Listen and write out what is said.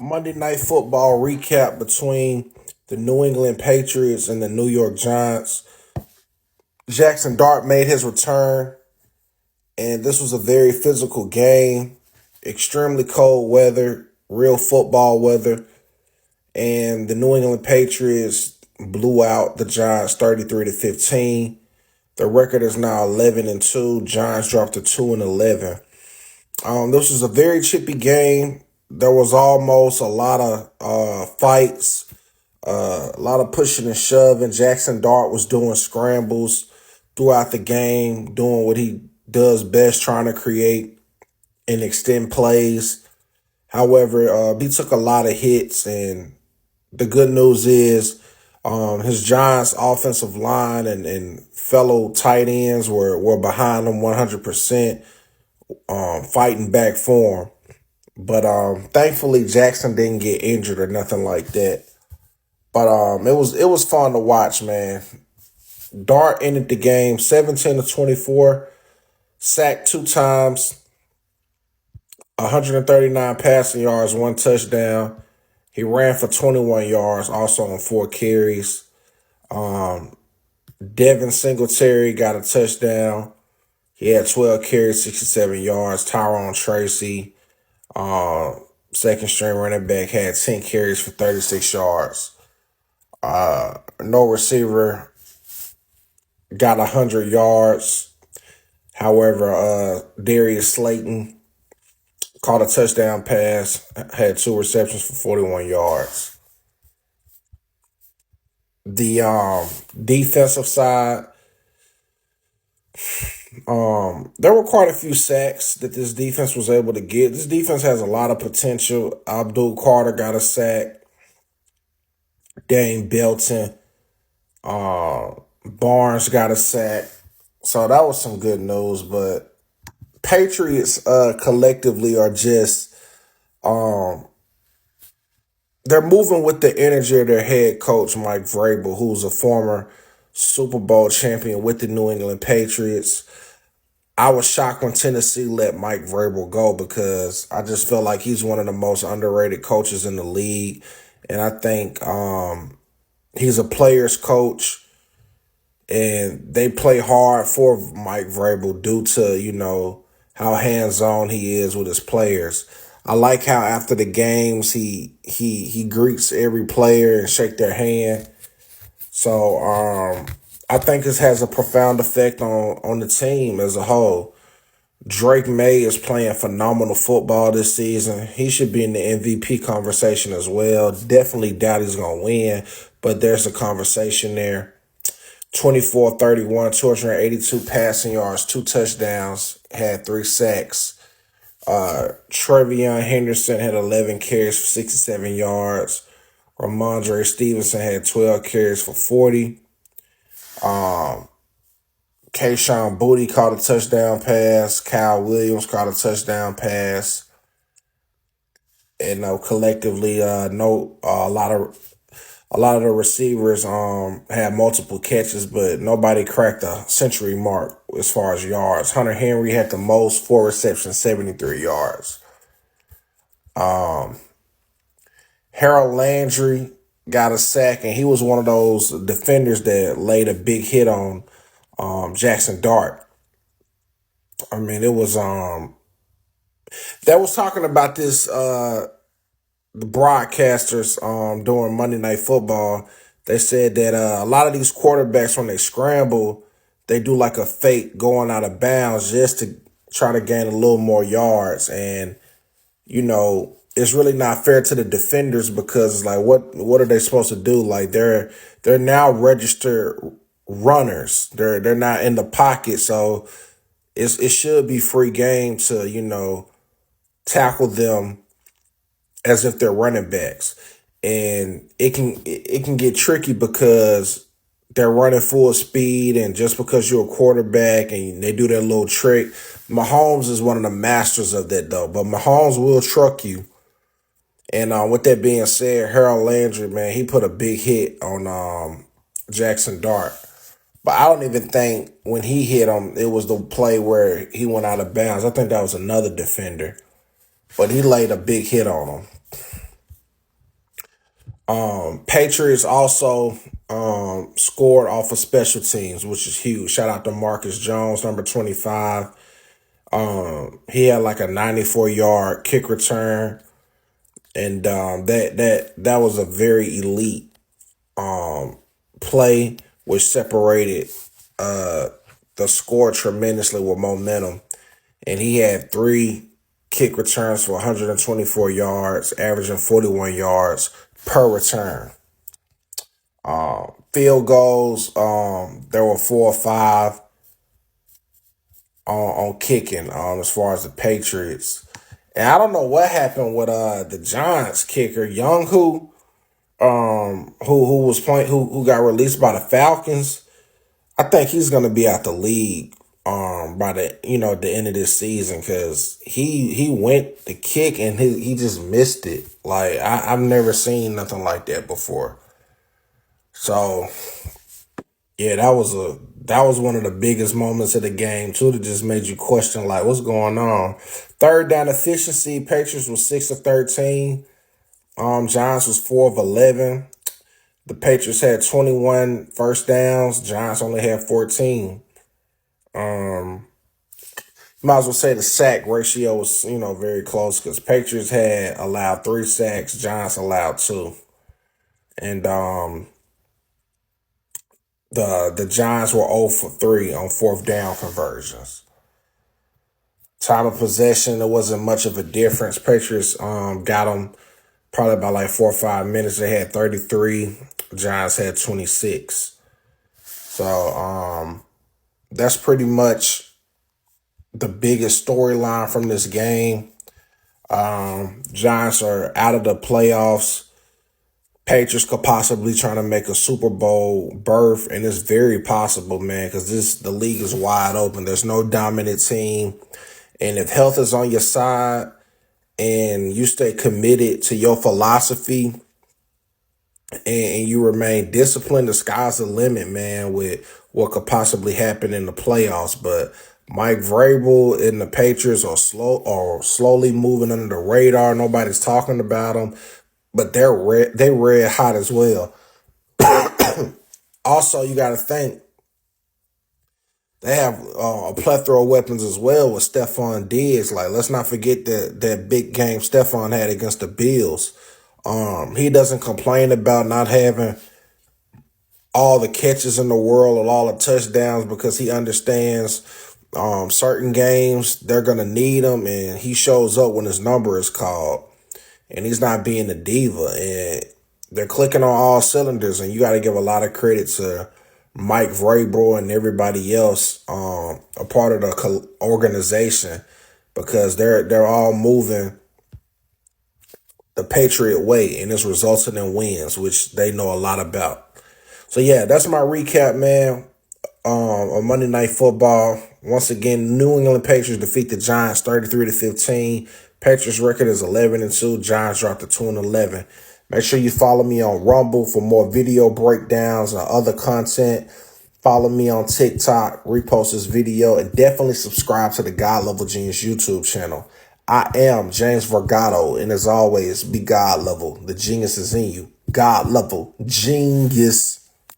Monday Night Football recap between the New England Patriots and the New York Giants. Jaxson Dart made his return, and this was a very physical game. Extremely cold weather, real football weather, and the New England Patriots blew out the Giants 33-15. The record is now 11-2. Giants dropped to 2-11. This was a very chippy game. There was almost a lot of fights, a lot of pushing and shoving. Jaxson Dart was doing scrambles throughout the game, doing what he does best, trying to create and extend plays. However, he took a lot of hits, and the good news is his Giants offensive line and fellow tight ends were behind him 100%, fighting back for him. But thankfully Jaxson didn't get injured or nothing like that. But it was fun to watch, man. Dart ended the game 17-24, sacked 2 times, 139 passing yards, 1 touchdown. He ran for 21 yards, also on 4 carries. Devin Singletary got a touchdown. He had 12 carries, 67 yards. Tyrone Tracy, second string running back, had 10 carries for 36 yards. No receiver got 100 yards. However, Darius Slayton caught a touchdown pass, had 2 receptions for 41 yards. The defensive side, there were quite a few sacks that this defense was able to get. This defense has a lot of potential. Abdul Carter got a sack. Dane Belton, Barnes got a sack. So that was some good news. But Patriots collectively are just they're moving with the energy of their head coach, Mike Vrabel, who's a former Super Bowl champion with the New England Patriots. I was shocked when Tennessee let Mike Vrabel go because I just feel like he's one of the most underrated coaches in the league. And I think he's a player's coach, and they play hard for Mike Vrabel due to, how hands-on he is with his players. I like how after the games he greets every player and shake their hand. So I think this has a profound effect on the team as a whole. Drake Maye is playing phenomenal football this season. He should be in the MVP conversation as well. Definitely doubt he's going to win, but there's a conversation there. 24-31, 282 passing yards, 2 touchdowns, had 3 sacks. Trevion Henderson had 11 carries for 67 yards. Ramondre Stevenson had 12 carries for 40. Kayshon Boutte caught a touchdown pass. Kyle Williams caught a touchdown pass. And collectively, no, a lot of the receivers had multiple catches, but nobody cracked the century mark as far as yards. Hunter Henry had the most, 4 receptions, 73 yards. Harold Landry got a sack, and he was one of those defenders that laid a big hit on Jaxson Dart. I mean, it was that was talking about this the broadcasters during Monday Night Football. They said that a lot of these quarterbacks, when they scramble, they do like a fake going out of bounds just to try to gain a little more yards. And it's really not fair to the defenders because it's like, what are they supposed to do? Like they're now registered runners. They're not in the pocket, so it should be free game to tackle them as if they're running backs. And it can get tricky because they're running full speed, and just because you're a quarterback and they do that little trick, Mahomes is one of the masters of that though. But Mahomes will truck you. And with that being said, Harold Landry, man, he put a big hit on Jaxson Dart. But I don't even think when he hit him, it was the play where he went out of bounds. I think that was another defender. But he laid a big hit on him. Patriots also scored off of special teams, which is huge. Shout out to Marcus Jones, number 25. He had like a 94-yard kick return, and that was a very elite play, which separated the score tremendously with momentum. And he had 3 kick returns for 124 yards, averaging 41 yards per return. Field goals, there were 4 or 5 on kicking as far as the Patriots. And I don't know what happened with the Giants kicker, who was playing, who got released by the Falcons. I think he's gonna be out the league by the end of this season, because he went to kick and he just missed it. Like I've never seen nothing like that before. So yeah, that was one of the biggest moments of the game too, that just made you question like what's going on. Third down efficiency, Patriots was 6 of 13. Giants was 4 of 11. The Patriots had 21 first downs. Giants only had 14. Might as well say the sack ratio was, very close, because Patriots had allowed 3 sacks, Giants allowed 2. And the Giants were 0 for 3 on 4th down conversions. Time of possession, there wasn't much of a difference. Patriots got them probably by like 4 or 5 minutes. They had 33. Giants had 26. So that's pretty much the biggest storyline from this game. Giants are out of the playoffs. Patriots could possibly try to make a Super Bowl berth, and it's very possible, man, because the league is wide open. There's no dominant team, and if health is on your side and you stay committed to your philosophy and you remain disciplined, the sky's the limit, man, with what could possibly happen in the playoffs. But Mike Vrabel and the Patriots are slowly moving under the radar. Nobody's talking about them, but they're red hot as well. Also, you got to think they have a plethora of weapons as well with Stephon Diggs. Like, let's not forget that big game Stephon had against the Bills. He doesn't complain about not having all the catches in the world or all the touchdowns, because he understands certain games they're going to need him, and he shows up when his number is called, and he's not being a diva, and they're clicking on all cylinders. And you got to give a lot of credit to Mike Vrabel and everybody else a part of the organization, because they're all moving the Patriot way, and it's resulting in wins, which they know a lot about. So yeah, that's my recap, man, on Monday Night Football. Once again, New England Patriots defeat the Giants 33-15. Patriots record is 11-2. Giants dropped to 2-11. Make sure you follow me on Rumble for more video breakdowns and other content. Follow me on TikTok, repost this video, and definitely subscribe to the God Level Genius YouTube channel. I am James Vergado, and as always, be God level. The genius is in you. God level genius.